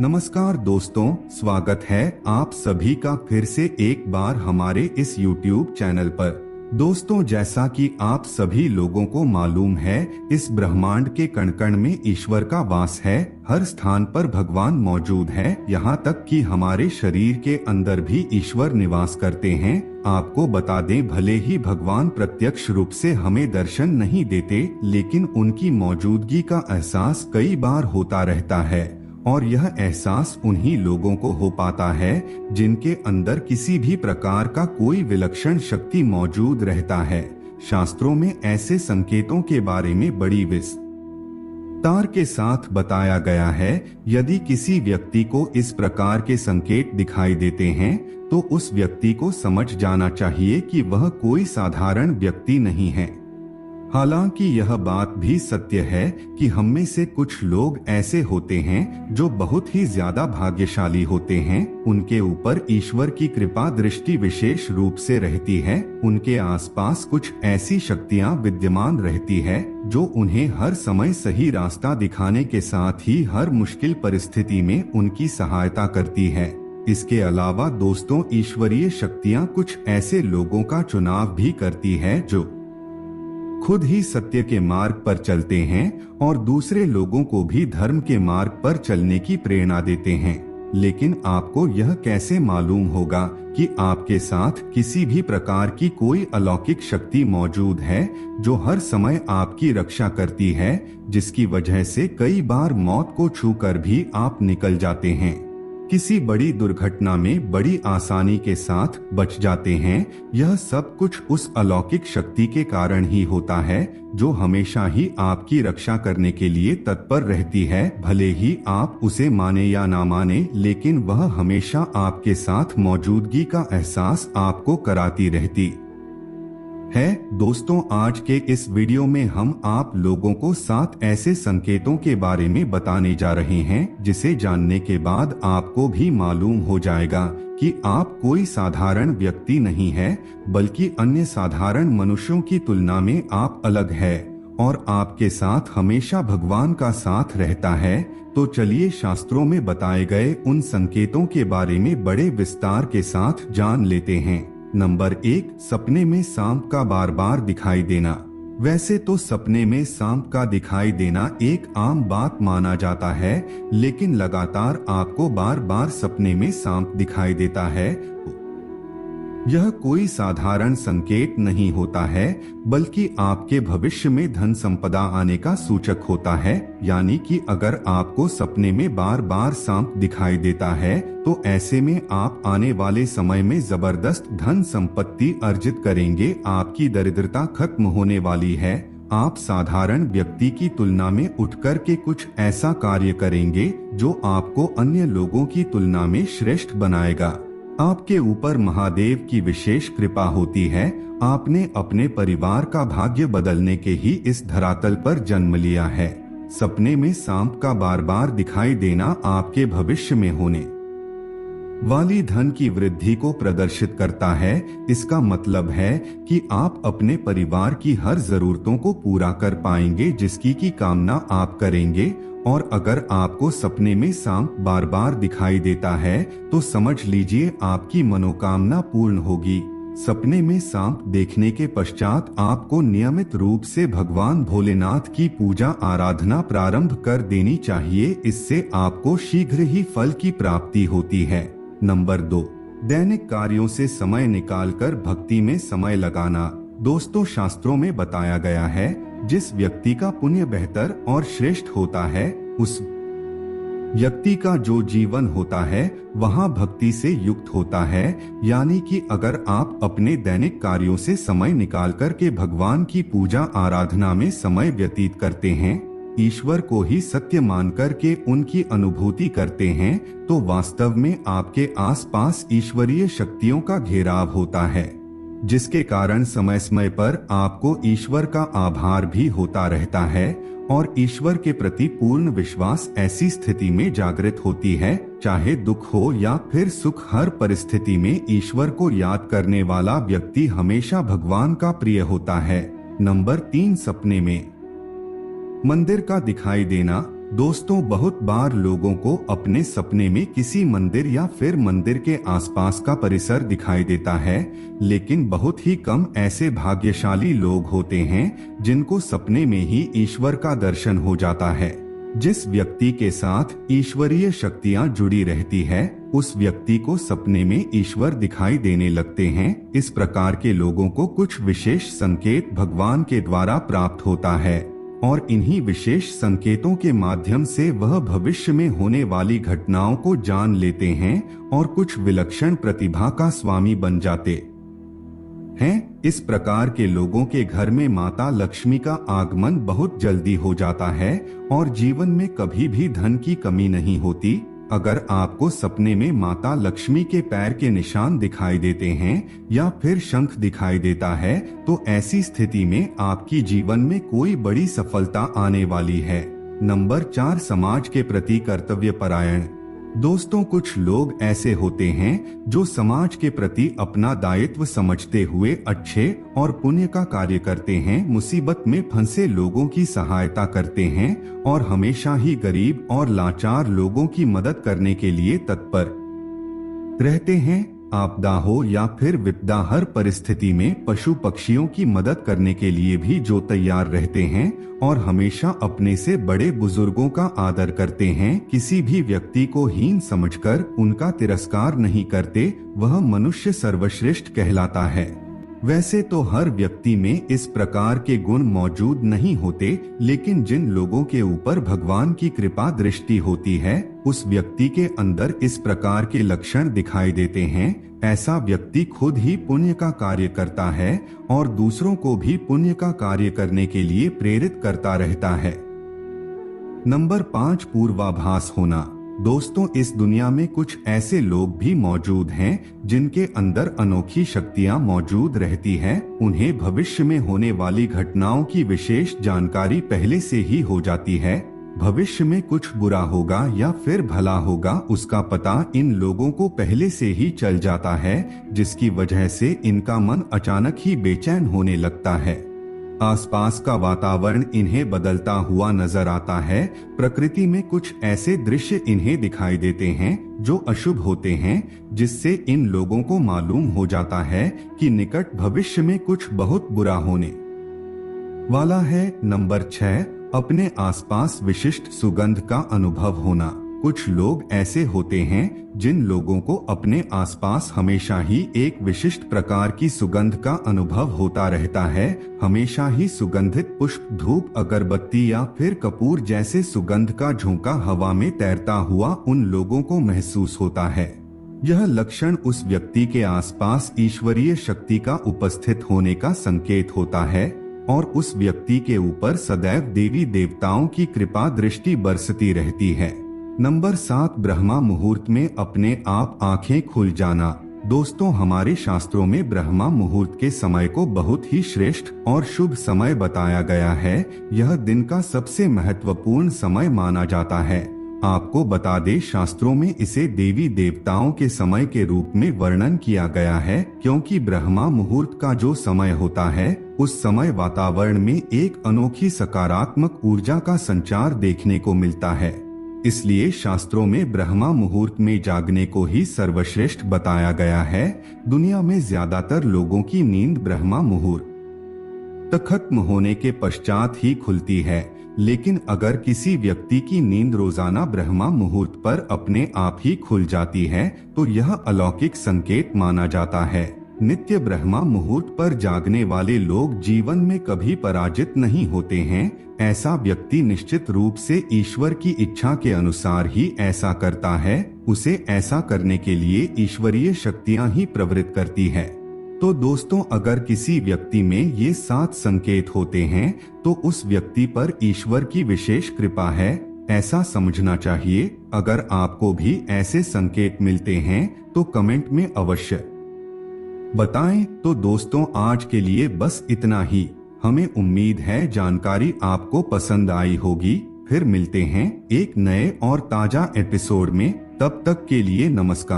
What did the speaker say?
नमस्कार दोस्तों, स्वागत है आप सभी का फिर से एक बार हमारे इस YouTube चैनल पर। दोस्तों, जैसा कि आप सभी लोगों को मालूम है, इस ब्रह्मांड के कण कण में ईश्वर का वास है। हर स्थान पर भगवान मौजूद है, यहाँ तक कि हमारे शरीर के अंदर भी ईश्वर निवास करते हैं। आपको बता दें, भले ही भगवान प्रत्यक्ष रूप से हमें दर्शन नहीं देते, लेकिन उनकी मौजूदगी का एहसास कई बार होता रहता है। और यह एहसास उन्हीं लोगों को हो पाता है जिनके अंदर किसी भी प्रकार का कोई विलक्षण शक्ति मौजूद रहता है। शास्त्रों में ऐसे संकेतों के बारे में बड़ी विस्तार के साथ बताया गया है। यदि किसी व्यक्ति को इस प्रकार के संकेत दिखाई देते हैं तो उस व्यक्ति को समझ जाना चाहिए कि वह कोई साधारण व्यक्ति नहीं है। हालांकि यह बात भी सत्य है कि हम में से कुछ लोग ऐसे होते हैं जो बहुत ही ज्यादा भाग्यशाली होते हैं। उनके ऊपर ईश्वर की कृपा दृष्टि विशेष रूप से रहती है। उनके आसपास कुछ ऐसी शक्तियां विद्यमान रहती है जो उन्हें हर समय सही रास्ता दिखाने के साथ ही हर मुश्किल परिस्थिति में उनकी सहायता करती है। इसके अलावा दोस्तों, ईश्वरीय शक्तियां कुछ ऐसे लोगों का चुनाव भी करती है जो खुद ही सत्य के मार्ग पर चलते हैं और दूसरे लोगों को भी धर्म के मार्ग पर चलने की प्रेरणा देते हैं। लेकिन आपको यह कैसे मालूम होगा कि आपके साथ किसी भी प्रकार की कोई अलौकिक शक्ति मौजूद है जो हर समय आपकी रक्षा करती है, जिसकी वजह से कई बार मौत को छूकर भी आप निकल जाते हैं, किसी बड़ी दुर्घटना में बड़ी आसानी के साथ बच जाते हैं। यह सब कुछ उस अलौकिक शक्ति के कारण ही होता है जो हमेशा ही आपकी रक्षा करने के लिए तत्पर रहती है। भले ही आप उसे माने या ना माने, लेकिन वह हमेशा आपके साथ मौजूदगी का एहसास आपको कराती रहती है। दोस्तों, आज के इस वीडियो में हम आप लोगों को 7 ऐसे संकेतों के बारे में बताने जा रहे हैं जिसे जानने के बाद आपको भी मालूम हो जाएगा कि आप कोई साधारण व्यक्ति नहीं है, बल्कि अन्य साधारण मनुष्यों की तुलना में आप अलग है और आपके साथ हमेशा भगवान का साथ रहता है। तो चलिए शास्त्रों में बताए गए उन संकेतों के बारे में बड़े विस्तार के साथ जान लेते हैं। नंबर 1, सपने में सांप का बार बार दिखाई देना। वैसे तो सपने में सांप का दिखाई देना एक आम बात माना जाता है, लेकिन लगातार आपको बार बार सपने में सांप दिखाई देता है, यह कोई साधारण संकेत नहीं होता है, बल्कि आपके भविष्य में धन संपदा आने का सूचक होता है। यानी कि अगर आपको सपने में बार बार सांप दिखाई देता है तो ऐसे में आप आने वाले समय में जबरदस्त धन संपत्ति अर्जित करेंगे। आपकी दरिद्रता खत्म होने वाली है। आप साधारण व्यक्ति की तुलना में उठकर के कुछ ऐसा कार्य करेंगे जो आपको अन्य लोगों की तुलना में श्रेष्ठ बनाएगा। आपके ऊपर महादेव की विशेष कृपा होती है। आपने अपने परिवार का भाग्य बदलने के ही इस धरातल पर जन्म लिया है। सपने में सांप का बार बार दिखाई देना आपके भविष्य में होने वाली धन की वृद्धि को प्रदर्शित करता है। इसका मतलब है कि आप अपने परिवार की हर जरूरतों को पूरा कर पाएंगे जिसकी की कामना आप करेंगे। और अगर आपको सपने में सांप बार बार दिखाई देता है तो समझ लीजिए आपकी मनोकामना पूर्ण होगी। सपने में सांप देखने के पश्चात आपको नियमित रूप से भगवान भोलेनाथ की पूजा आराधना प्रारंभ कर देनी चाहिए। इससे आपको शीघ्र ही फल की प्राप्ति होती है। नंबर 2, दैनिक कार्यों से समय निकालकर भक्ति में समय लगाना। दोस्तों, शास्त्रों में बताया गया है, जिस व्यक्ति का पुण्य बेहतर और श्रेष्ठ होता है, उस व्यक्ति का जो जीवन होता है वहाँ भक्ति से युक्त होता है। यानी कि अगर आप अपने दैनिक कार्यों से समय निकालकर के भगवान की पूजा आराधना में समय व्यतीत करते हैं, ईश्वर को ही सत्य मानकर के उनकी अनुभूति करते हैं, तो वास्तव में आपके आसपास ईश्वरीय शक्तियों का घेराव होता है, जिसके कारण समय समय पर आपको ईश्वर का आभार भी होता रहता है और ईश्वर के प्रति पूर्ण विश्वास ऐसी स्थिति में जागृत होती है। चाहे दुख हो या फिर सुख, हर परिस्थिति में ईश्वर को याद करने वाला व्यक्ति हमेशा भगवान का प्रिय होता है। नंबर 3, सपने में मंदिर का दिखाई देना। दोस्तों, बहुत बार लोगों को अपने सपने में किसी मंदिर या फिर मंदिर के आसपास का परिसर दिखाई देता है, लेकिन बहुत ही कम ऐसे भाग्यशाली लोग होते हैं जिनको सपने में ही ईश्वर का दर्शन हो जाता है। जिस व्यक्ति के साथ ईश्वरीय शक्तियां जुड़ी रहती है, उस व्यक्ति को सपने में ईश्वर दिखाई देने लगते हैं। इस प्रकार के लोगों को कुछ विशेष संकेत भगवान के द्वारा प्राप्त होता है और इन्हीं विशेष संकेतों के माध्यम से वह भविष्य में होने वाली घटनाओं को जान लेते हैं और कुछ विलक्षण प्रतिभा का स्वामी बन जाते हैं। इस प्रकार के लोगों के घर में माता लक्ष्मी का आगमन बहुत जल्दी हो जाता है और जीवन में कभी भी धन की कमी नहीं होती। अगर आपको सपने में माता लक्ष्मी के पैर के निशान दिखाई देते हैं या फिर शंख दिखाई देता है, तो ऐसी स्थिति में आपकी जीवन में कोई बड़ी सफलता आने वाली है। नंबर 4, समाज के प्रति कर्तव्य परायण। दोस्तों, कुछ लोग ऐसे होते हैं जो समाज के प्रति अपना दायित्व समझते हुए अच्छे और पुण्य का कार्य करते हैं, मुसीबत में फंसे लोगों की सहायता करते हैं और हमेशा ही गरीब और लाचार लोगों की मदद करने के लिए तत्पर रहते हैं। आपदा हो या फिर विपदा, हर परिस्थिति में पशु पक्षियों की मदद करने के लिए भी जो तैयार रहते हैं और हमेशा अपने से बड़े बुजुर्गों का आदर करते हैं, किसी भी व्यक्ति को हीन समझकर उनका तिरस्कार नहीं करते, वह मनुष्य सर्वश्रेष्ठ कहलाता है। वैसे तो हर व्यक्ति में इस प्रकार के गुण मौजूद नहीं होते, लेकिन जिन लोगों के ऊपर भगवान की कृपा दृष्टि होती है, उस व्यक्ति के अंदर इस प्रकार के लक्षण दिखाई देते हैं। ऐसा व्यक्ति खुद ही पुण्य का कार्य करता है और दूसरों को भी पुण्य का कार्य करने के लिए प्रेरित करता रहता है। नंबर 5, पूर्वाभास होना। दोस्तों, इस दुनिया में कुछ ऐसे लोग भी मौजूद हैं जिनके अंदर अनोखी शक्तियां मौजूद रहती हैं। उन्हें भविष्य में होने वाली घटनाओं की विशेष जानकारी पहले से ही हो जाती है। भविष्य में कुछ बुरा होगा या फिर भला होगा, उसका पता इन लोगों को पहले से ही चल जाता है, जिसकी वजह से इनका मन अचानक ही बेचैन होने लगता है। आसपास का वातावरण इन्हें बदलता हुआ नजर आता है। प्रकृति में कुछ ऐसे दृश्य इन्हें दिखाई देते हैं जो अशुभ होते हैं, जिससे इन लोगों को मालूम हो जाता है कि निकट भविष्य में कुछ बहुत बुरा होने वाला है। नंबर 6, अपने आसपास विशिष्ट सुगंध का अनुभव होना। कुछ लोग ऐसे होते हैं जिन लोगों को अपने आसपास हमेशा ही एक विशिष्ट प्रकार की सुगंध का अनुभव होता रहता है। हमेशा ही सुगंधित पुष्प, धूप, अगरबत्ती या फिर कपूर जैसे सुगंध का झोंका हवा में तैरता हुआ उन लोगों को महसूस होता है। यह लक्षण उस व्यक्ति के आसपास ईश्वरीय शक्ति का उपस्थित होने का संकेत होता है और उस व्यक्ति के ऊपर सदैव देवी देवताओं की कृपा दृष्टि बरसती रहती है। नंबर 7, ब्रह्मा मुहूर्त में अपने आप आंखें खुल जाना। दोस्तों, हमारे शास्त्रों में ब्रह्मा मुहूर्त के समय को बहुत ही श्रेष्ठ और शुभ समय बताया गया है। यह दिन का सबसे महत्वपूर्ण समय माना जाता है। आपको बता दें, शास्त्रों में इसे देवी देवताओं के समय के रूप में वर्णन किया गया है, क्योंकि ब्रह्मा मुहूर्त का जो समय होता है, उस समय वातावरण में एक अनोखी सकारात्मक ऊर्जा का संचार देखने को मिलता है। इसलिए शास्त्रों में ब्रह्मा मुहूर्त में जागने को ही सर्वश्रेष्ठ बताया गया है। दुनिया में ज्यादातर लोगों की नींद ब्रह्मा मुहूर्त तक खत्म होने के पश्चात ही खुलती है, लेकिन अगर किसी व्यक्ति की नींद रोजाना ब्रह्मा मुहूर्त पर अपने आप ही खुल जाती है, तो यह अलौकिक संकेत माना जाता है। नित्य ब्रह्मा मुहूर्त पर जागने वाले लोग जीवन में कभी पराजित नहीं होते हैं। ऐसा व्यक्ति निश्चित रूप से ईश्वर की इच्छा के अनुसार ही ऐसा करता है। उसे ऐसा करने के लिए ईश्वरीय शक्तियां ही प्रवृत्त करती है। तो दोस्तों, अगर किसी व्यक्ति में ये 7 संकेत होते हैं, तो उस व्यक्ति पर ईश्वर की विशेष कृपा है, ऐसा समझना चाहिए। अगर आपको भी ऐसे संकेत मिलते हैं तो कमेंट में अवश्य बताएं। तो दोस्तों, आज के लिए बस इतना ही। हमें उम्मीद है जानकारी आपको पसंद आई होगी। फिर मिलते हैं एक नए और ताजा एपिसोड में। तब तक के लिए नमस्कार।